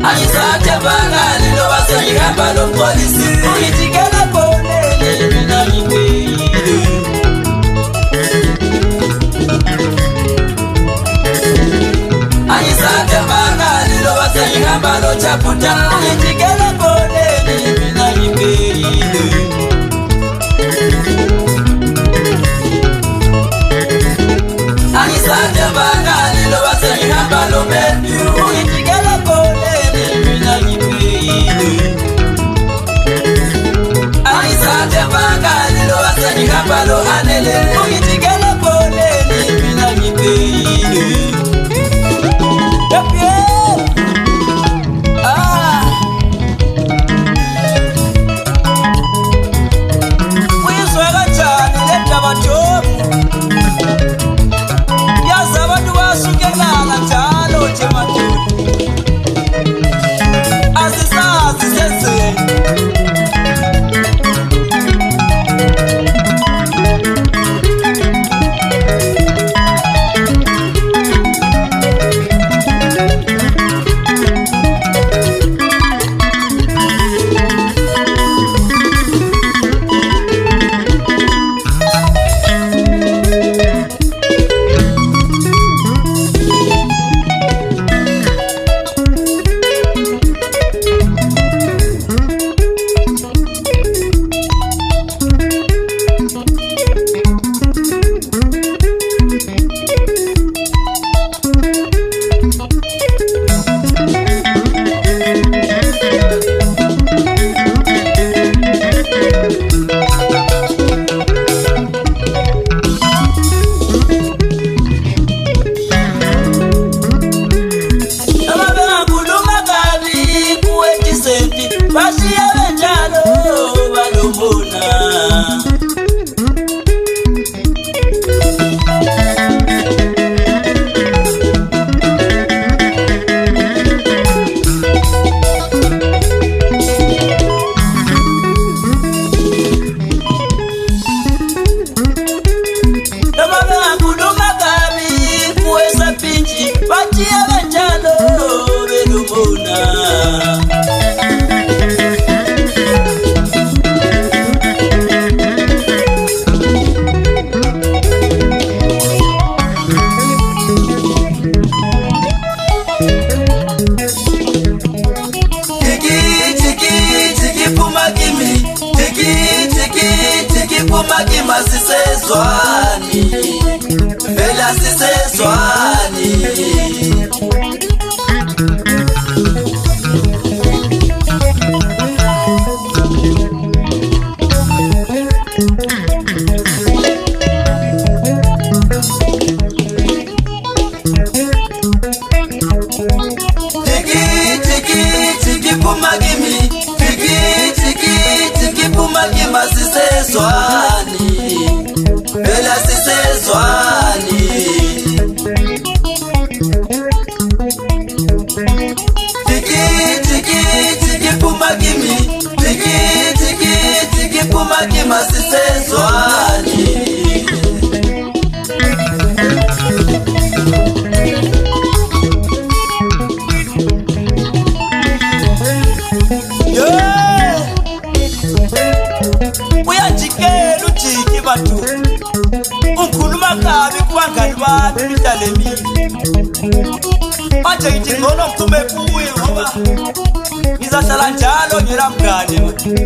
Aisate bangali lo basanyika balo polisi uyitikela pole mina yipe. Aisate bangali lo basanyika balo chaputa uyitikela pole mina yipe. Aisate bangali lo basanyika balo bebi uyitikela pole mina yipe. Aisate bangali lo basanyika balo anele uyitikela pole mina yipe. Magima sisezwani, vela sisezwani. Jiki pumagimi, jiki pumagima sisezwani, vela sisezwani. Jiki pumagimi, jiki pumagima sisezwani. Uyajikela ujiki bathu ukhuluma kabi kubangani bami bidalemini manje ngithi ngcono ngiphume kuye ngoba ngizahlala njalo ngela mngane yebhu.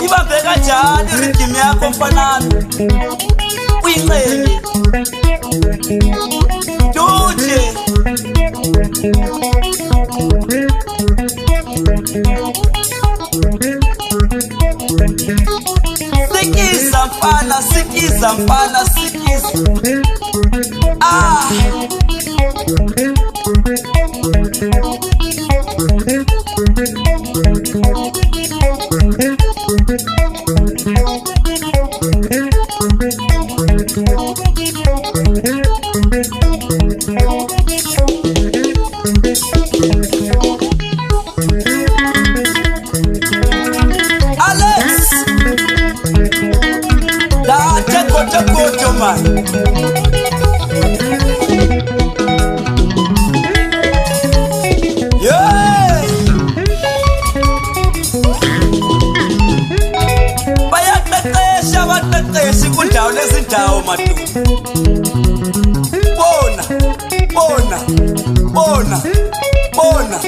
Ibambeka njani rhythm yakho mfanana uyincenye Juje Sikiza mfana sikiza matu. Bona, bona, bona, bona.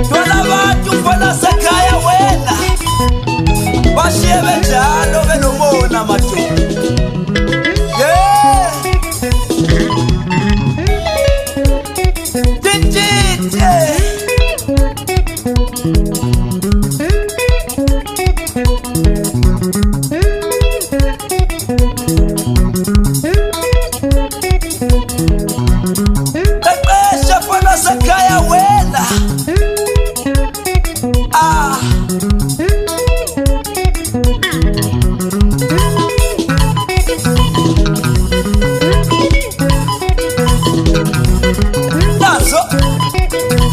Twana bantu fana sakaya wena. Bashiye njalo benomona matu. Qeqesha fana sakaya wena. Nazo,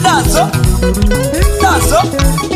nazo, nazo.